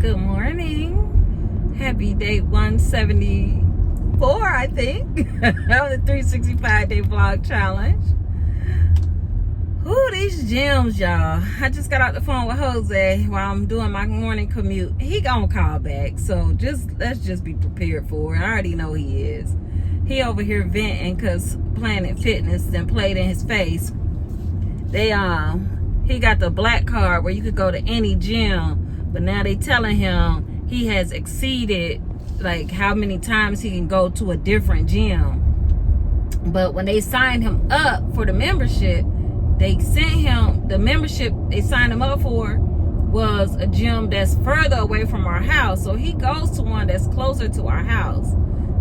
Good morning. Happy day 174, I think, of the 365-day vlog challenge. Ooh, these gyms, y'all. I just got out the phone with Jose while I'm doing my morning commute. He gonna call back, so let's just be prepared for it. I already know he is. He over here venting because Planet Fitness then played in his face. He got the black card where you could go to any gym, but now they telling him he has exceeded like how many times he can go to a different gym. But when they signed him up for the membership, they sent him the membership they signed him up for was a gym that's further away from our house. So he goes to one that's closer to our house.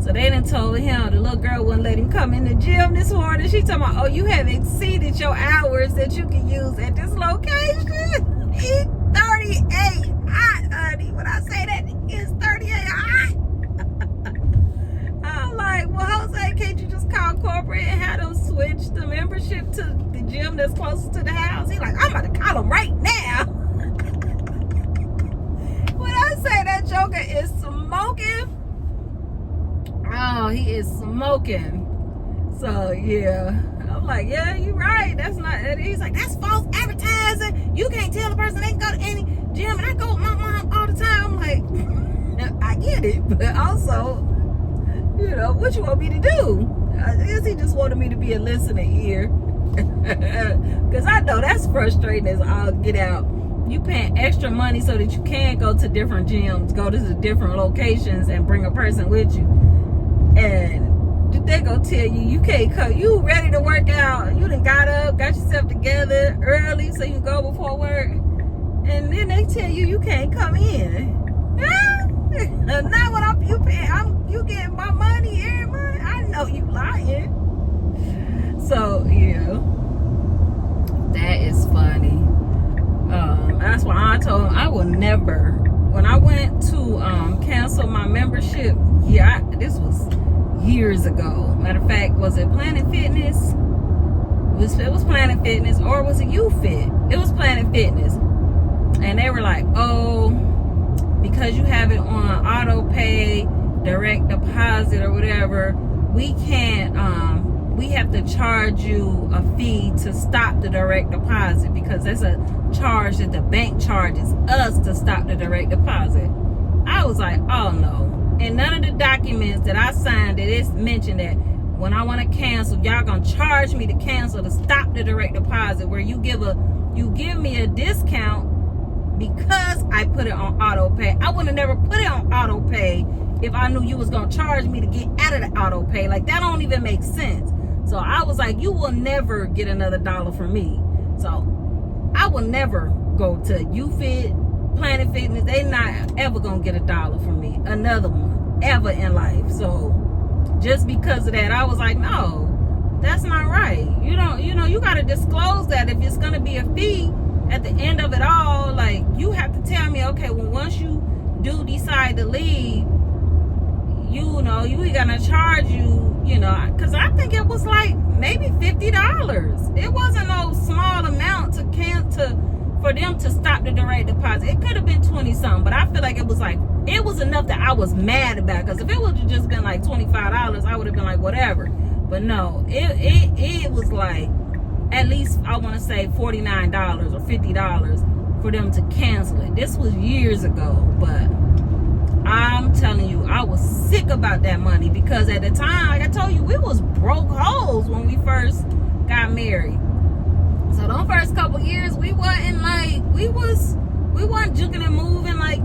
So they done told him, the little girl wouldn't let him come in the gym this morning. She talking about, oh, you have exceeded your hours that you can use at this location. He's 38 hot, honey. When I say that, it's 38 hot. I'm like, well, Jose, can't you just call corporate and have them switch the membership to the gym that's closest to the house? He's like, I'm about to call them right now. When I say that joker is smoking, oh, he is smoking. So yeah, I'm like, yeah, you're right. That's not. He's like, that's false advertising. You can't tell a person they can go to any gym. And I go with my mom all the time. I'm like, I get it, but also, you know, what you want me to do? I guess he just wanted me to be a listening ear, because I know that's frustrating as all get out. You paying extra money so that you can go to different gyms, go to the different locations, and bring a person with you. And they gonna tell you can't come. You ready to work out. You done got up, got yourself together early so you can go before work. And then they tell you can't come in. Not when you paying. You getting my money every month. I know you lying. So, yeah. That is funny. That's why I told him I will never. When I went to cancel my membership, this was years ago. Matter of fact, was it Planet Fitness? It was Planet Fitness, or was it YouFit? It was Planet Fitness. And they were like, oh, because you have it on auto pay, direct deposit, or whatever, we can't, we have to charge you a fee to stop the direct deposit, because that's a charge that the bank charges us to stop the direct deposit. I was like, oh no. And none of the documents that I signed that it's mentioned that when I want to cancel, y'all gonna charge me to cancel to stop the direct deposit, where you give me a discount because I put it on auto pay. I would have never put it on auto pay if I knew you was gonna charge me to get out of the auto pay. Like, that don't even make sense. So I was like, you will never get another dollar from me. So I will never go to YouFit, Planet Fitness. They not ever gonna get a dollar from me, another one, ever in life. So just because of that, I was like, no, that's not right. You gotta disclose that if it's gonna be a fee at the end of it all. Like, you have to tell me, okay, well, once you do decide to leave, we gonna charge you, because I think it was like maybe $50. It wasn't no small amount for them to stop the direct deposit. It could have been 20 something, but I feel like it was enough that I was mad about. Because if it would have just been like $25, I would have been like, whatever. But no, it was like at least, I want to say $49 or $50 for them to cancel it. This was years ago, but I'm telling you, I was sick about that money, because at the time, like I told you, we was broke hoes when we first got married. So those first couple years, we wasn't juking and moving, like,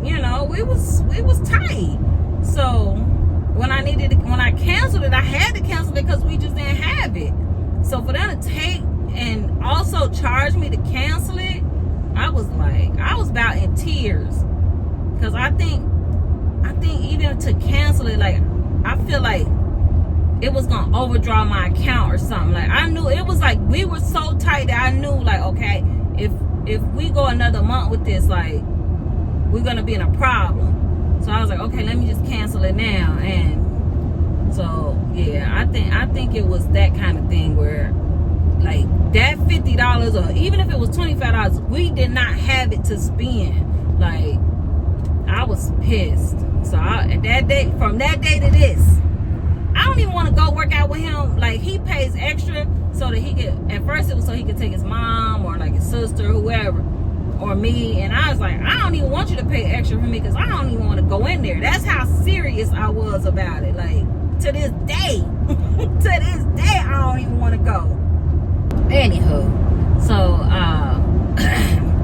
we was tight. So when I canceled it, I had to cancel it because we just didn't have it. So for them to take and also charge me to cancel it, I was about in tears. Because I think even to cancel it, like, I feel like it was gonna overdraw my account or something. Like, I knew it was like we were so tight that I knew, like, okay, if we go another month with this, like, we're gonna be in a problem. So I was like, okay, let me just cancel it now. And so yeah, I think it was that kind of thing where, like, that $50 or even if it was $25, we did not have it to spend. Like, pissed. So from that day to this, I don't even want to go work out with him. Like, he pays extra so that he could, at first it was so he could take his mom or like his sister, whoever, or me. And I was like, I don't even want you to pay extra for me because I don't even want to go in there. That's how serious I was about it. Like, to this day, I don't even want to go. Anywho, so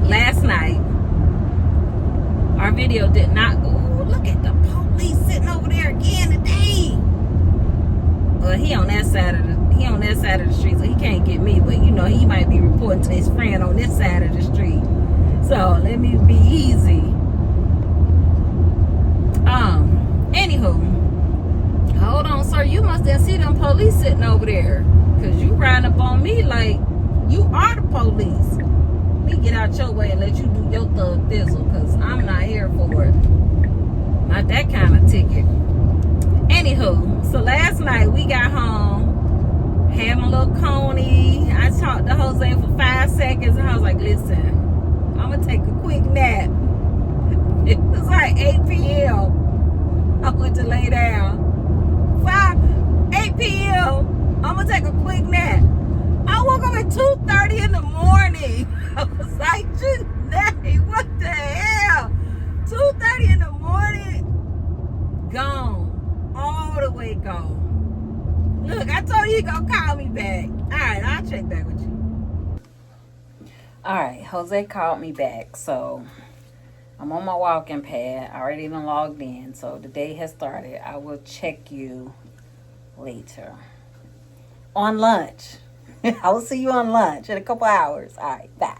last night, our video did not go. Look at the police sitting over there again today. Well, he on that side of the street, so he can't get me. But you know, he might be reporting to his friend on this side of the street. So let me be easy. Anywho, hold on, sir. You must have seen them police sitting over there, cause you riding up on me like you are the police. Let me get out your way and let you do your thug thizzle, cause I'm not here for it. Not that kind of ticket. Anywho, so last night we got home, had my little coney. I talked to Jose for 5 seconds, and I was like, listen, I'm gonna take a quick nap. It was like 8 p.m. I went to lay down. 8 p.m. I'm gonna take a quick nap. I woke up at 2:30 in the morning. I was like, Janae, what the hell? 2:30 in the morning, gone. All the way gone. Look, I told you gonna call me back. Alright, I'll check back with you. Alright, Jose called me back. So I'm on my walking pad. I already been logged in. So the day has started. I will check you later. On lunch. I will see you on lunch in a couple hours. Alright, bye.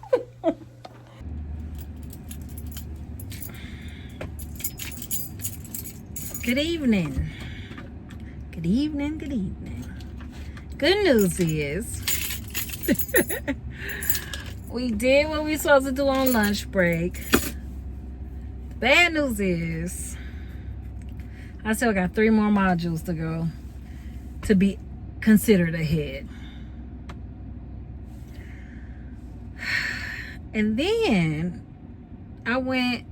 Good evening. Good evening, good evening. Good news is we did what we were supposed to do on lunch break. Bad news is I still got 3 more modules to go to be considered ahead. And then I went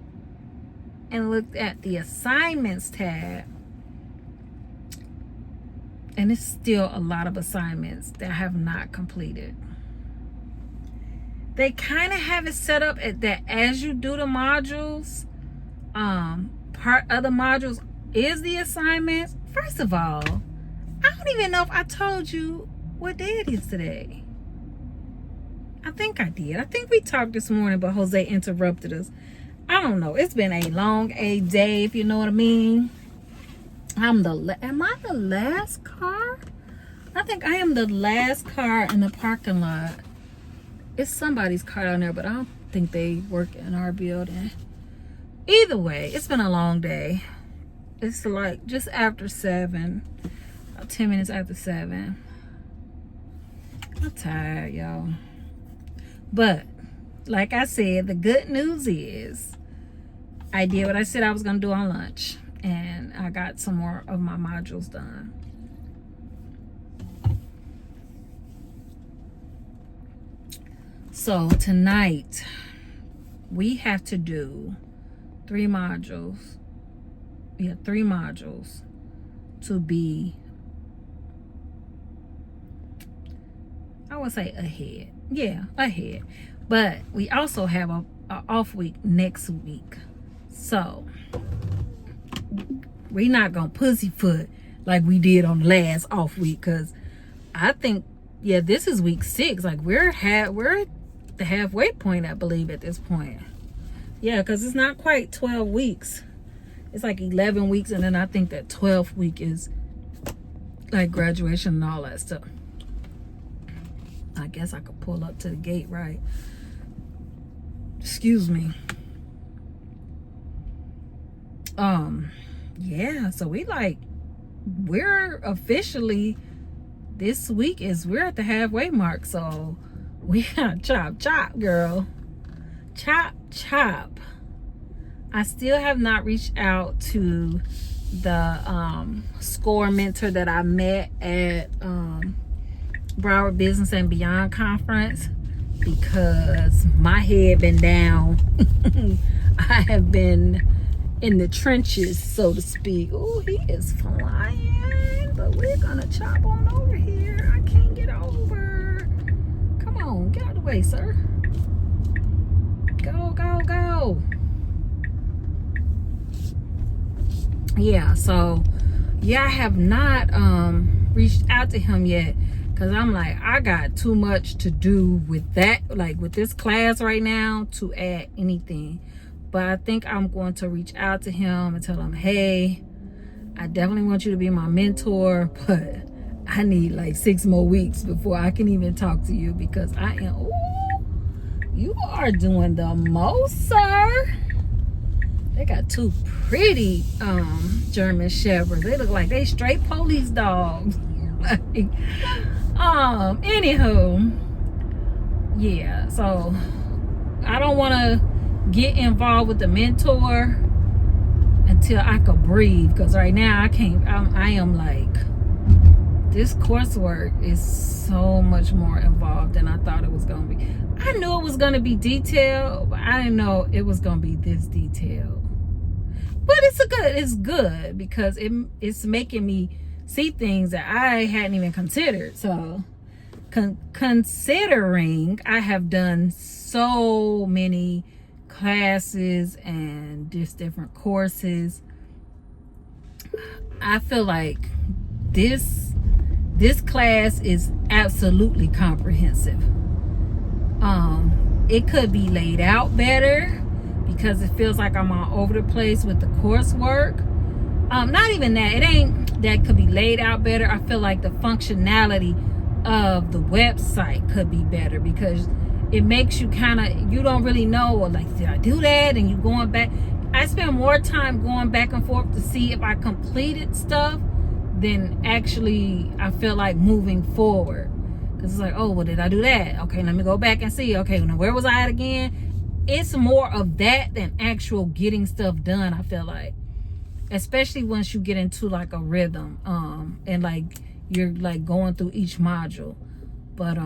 and looked at the assignments tab, and it's still a lot of assignments that I have not completed. They kind of have it set up at that as you do the modules, part of the modules is the assignments. First of all, I don't even know if I told you what day it is today. I think I did. I think we talked this morning, but Jose interrupted us. I don't know. It's been a long day, if you know what I mean. Am I the last car? I think I am the last car in the parking lot. It's somebody's car down there, but I don't think they work in our building. Either way, it's been a long day. It's like just after 7. About 10 minutes after 7. I'm tired, y'all. But like I said, the good news is I did what I said I was going to do on lunch. And I got some more of my modules done. So tonight, we have to do 3 modules. We have 3 modules to be, I would say ahead. Yeah, ahead. But we also have a off week next week. So we're not gonna pussyfoot like we did on the last off week, because I think, yeah, this is week 6. Like we're at the halfway point, I believe, at this point. Yeah, because it's not quite 12 weeks. It's like 11 weeks, and then I think that 12th week is like graduation and all that stuff. I guess I could pull up to the gate, right? Excuse me. Yeah, so we're officially, this week we're at the halfway mark, so we gotta chop, girl. Chop. I still have not reached out to the SCORE mentor that I met at Broward Business and Beyond conference, because my head been down. I have been in the trenches, so to speak. Oh, he is flying, but we're gonna chop on over here. I can't get over. Come on, get out of the way, sir. Go, go, go. Yeah, so yeah, I have not reached out to him yet, because I'm like, I got too much to do with that, like with this class right now, to add anything. But I think I'm going to reach out to him and tell him, hey, I definitely want you to be my mentor, but I need like 6 more weeks before I can even talk to you, because I am, ooh, you are doing the most, sir. They got 2 pretty German Shepherds. They look like they straight police dogs. Like, anywho, yeah, so I don't want to get involved with the mentor until I could breathe, because right now I can't. I am like, this coursework is so much more involved than I thought it was gonna be. I knew it was gonna be detailed, but I didn't know it was gonna be this detailed. But it's good because it's making me see things that I hadn't even considered. So considering I have done so many classes and just different courses, I feel like this class is absolutely comprehensive. It could be laid out better, because it feels like I'm all over the place with the coursework. Not even that. It ain't that could be laid out better. I feel like the functionality of the website could be better, because it makes you kind of, you don't really know, or like, did I do that? And you going back. I spend more time going back and forth to see if I completed stuff than actually I feel like moving forward. Because it's like, oh, well, did I do that? Okay, let me go back and see. Okay, now where was I at again? It's more of that than actual getting stuff done, I feel like. Especially once you get into like a rhythm, and like you're like going through each module. But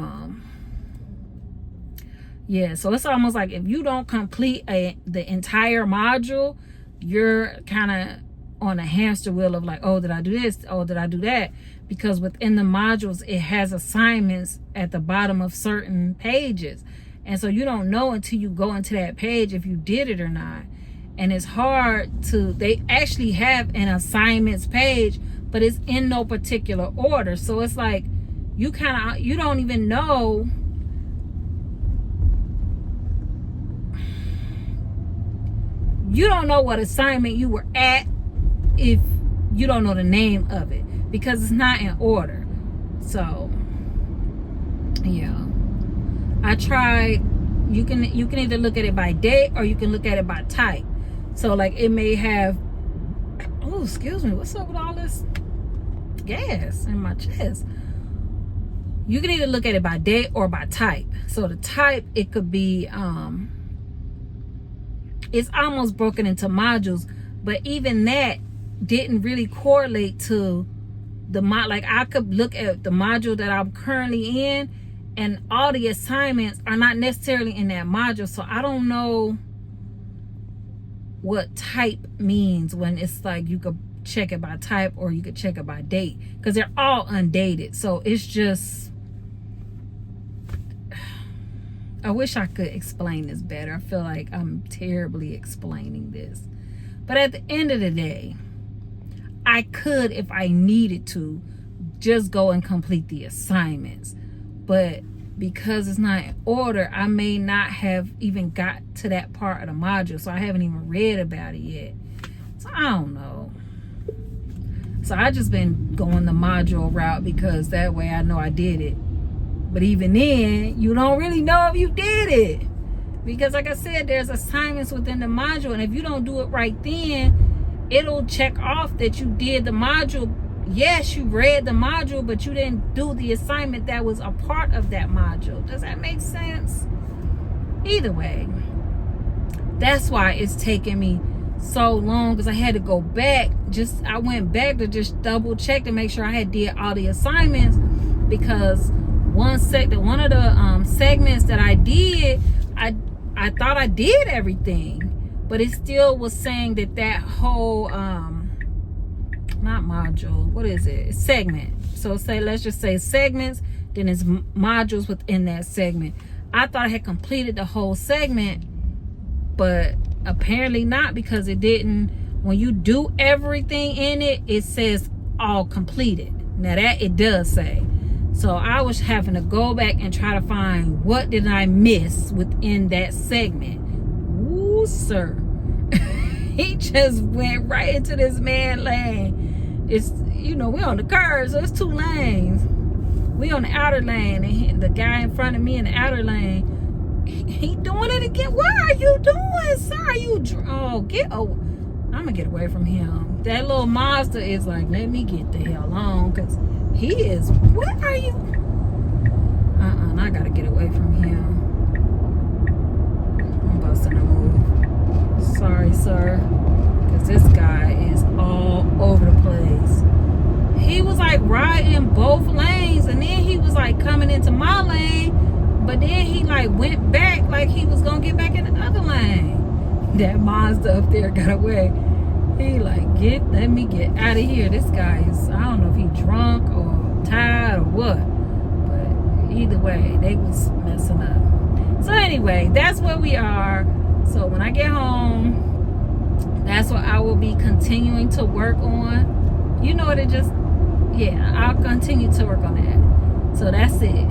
yeah, so it's almost like if you don't complete the entire module, you're kind of on a hamster wheel of like, oh, did I do this? Oh, did I do that? Because within the modules, it has assignments at the bottom of certain pages. And so you don't know until you go into that page if you did it or not. And it's hard to, they actually have an assignments page, but it's in no particular order. So it's like, you don't even know what assignment you were at if you don't know the name of it, because it's not in order. So yeah, I tried. You can either look at it by date or you can look at it by type. So like it may have, oh, excuse me, what's up with all this gas in my chest? You can either look at it by date or by type. So the type, it could be it's almost broken into modules, but even that didn't really correlate to the like I could look at the module that I'm currently in, and all the assignments are not necessarily in that module. So I don't know what type means when it's like you could check it by type or you could check it by date, because they're all undated. So it's just, I wish I could explain this better. I feel like I'm terribly explaining this. But at the end of the day, I could, if I needed to, just go and complete the assignments. But because it's not in order, I may not have even got to that part of the module. So I haven't even read about it yet. So I don't know. So I just been going the module route, because that way I know I did it. But even then, you don't really know if you did it, because like I said, there's assignments within the module, and if you don't do it right then, it'll check off that you did the module. Yes, you read the module, but you didn't do the assignment that was a part of that module. Does that make sense? Either way, that's why it's taking me so long, because I had to go back. I went back to just double check to make sure I had did all the assignments, because one of the segments that I did, I thought I did everything, but it still was saying that whole not module, what is it, segment. So let's just say segments, then it's modules within that segment. I thought I had completed the whole segment, but apparently not, because it didn't. When you do everything in it, it says all completed. Now that it does say. So I was having to go back and try to find what did I miss within that segment. Ooh, sir. He just went right into this man lane. It's, you know, we're on the curve, so it's 2 lanes. We on the outer lane, and the guy in front of me in the outer lane, he doing it again. What are you doing, sir? Are you I'm gonna get away from him. That little Mazda is like, let me get the hell on, because he is, what are you? I gotta get away from him. I'm busting a move. Sorry, sir. Because this guy is all over the place. He was like riding both lanes, and then he was like coming into my lane, but then he like went back like he was gonna get back in the other lane. That Mazda up there got away. He like, let me get out of here. This guy is, I don't know if he drunk or tired or what, but either way, they was messing up. So anyway, that's where we are. So when I get home, that's what I will be continuing to work on. You know what, I'll continue to work on that. So that's it.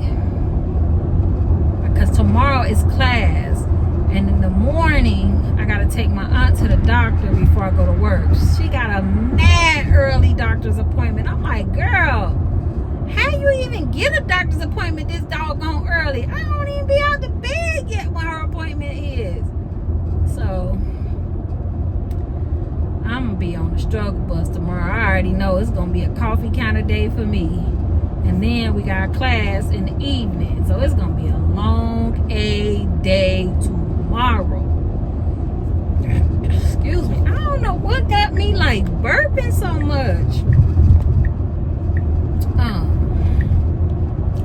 Because tomorrow is class, and in the morning I gotta take my aunt to the doctor before I go to work. She got a mad early doctor's appointment. I'm like, girl, how you even get a doctor's appointment this doggone early? I don't even be out the bed yet when her appointment is. So I'm gonna be on the struggle bus tomorrow. I already know it's gonna be a coffee kind of day for me. And then we got class in the evening. So it's gonna be a long day tomorrow. Excuse me. I don't know what got me like burping so much.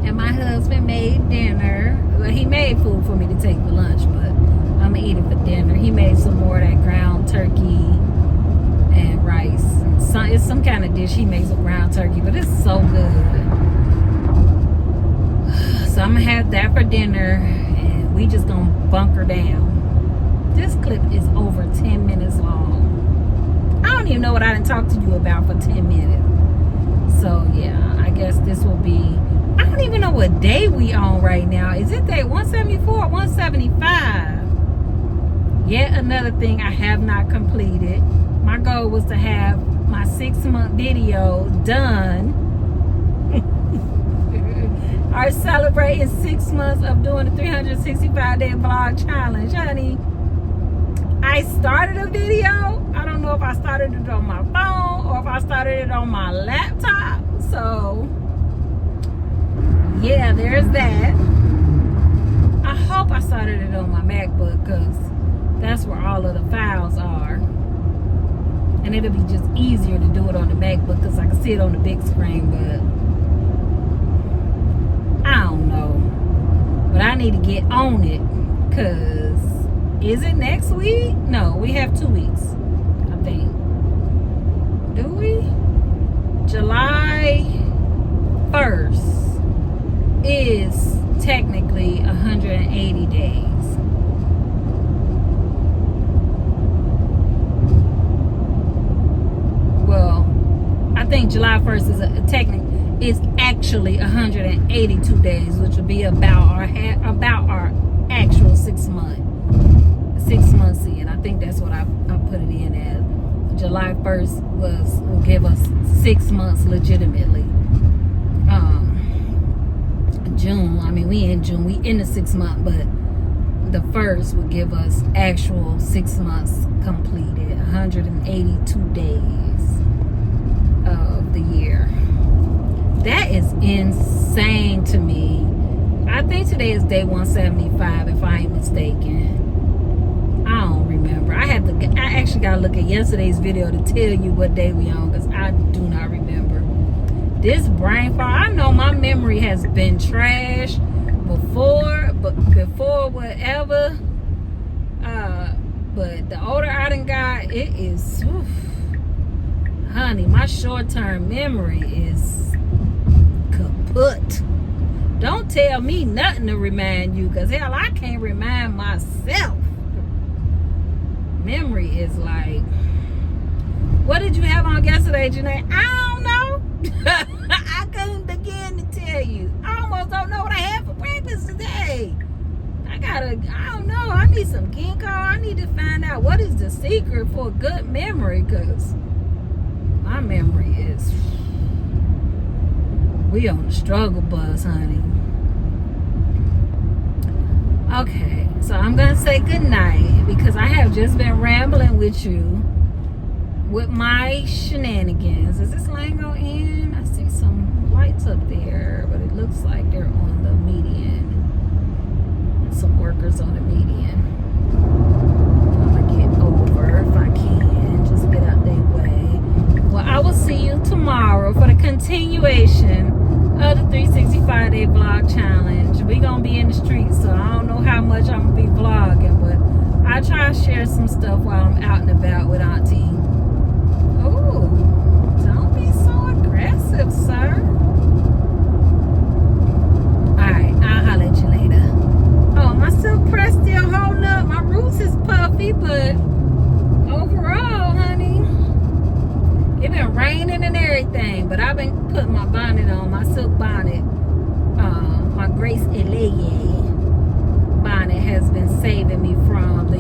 And my husband made dinner. Well, he made food for me to take for lunch, but I'm gonna eat it for dinner. He made some more of that ground turkey and rice. It's some kind of dish he makes with ground turkey, but it's so good. So I'm gonna have that for dinner, and we just gonna bunker down. This clip is over 10 minutes long. I don't even know what I didn't talk to you about for 10 minutes. So yeah, I guess this will be, I don't even know what day we on right now. Is it day 174 or 175? Yet another thing I have not completed. My goal was to have my 6-month video done. Are celebrating 6 months of doing the 365-day vlog challenge, honey. I started a video. I don't know if I started it on my phone or if I started it on my laptop. So yeah, there's that. I hope I started it on my MacBook, because that's where all of the files are. And it'll be just easier to do it on the MacBook because I can see it on the big screen, but I don't know. But I need to get on it, because is it next week? No, we have 2 weeks, I think. Do we? July 1st is technically 180 days. Well, I think July 1st is actually 182 days, which would be about our actual 6 months in. I think that's what I put it in as. July 1st will give us 6 months legitimately. June, I mean, we in June, we in the 6 month, but the 1st will give us actual 6 months completed, 182 days of the year. That is insane to me. I think today is day 175, if I ain't mistaken. I don't remember. I actually gotta look at yesterday's video to tell you what day we on, because I do not remember. This brain fog, I know my memory has been trash before, but before whatever But the older I done got, it is, oof, honey, my short-term memory is kaput. Don't tell me nothing to remind you, because hell, I can't remind myself. Memory is like, what did you have on yesterday, Janae? I don't know. I couldn't begin to tell you. I almost don't know what I had for breakfast today. I don't know. I need some ginkgo. I need to find out what is the secret for a good memory, because my memory is, we on the struggle bus, honey. Okay, so I'm gonna say good night, because I have just been rambling with you with my shenanigans. Is this lane go in? I see some lights up there, but it looks like they're on the median. Some workers on the median. I'm gonna get over if I can, just get out their way. Well, I will see you tomorrow for the continuation of the 365 day vlog challenge. We gonna be in the streets, so I don't know how much I'm gonna be vlogging, but I try to share some stuff while I'm out and about with Auntie. Ooh, don't be so aggressive, sir. Alright, I'll holler at you later. Oh, my silk press still holding up. My roots is puffy, but overall, honey, it been raining and everything, but I've been putting my bonnet on, my silk bonnet. My Grace Eleye bonnet has been saving me from the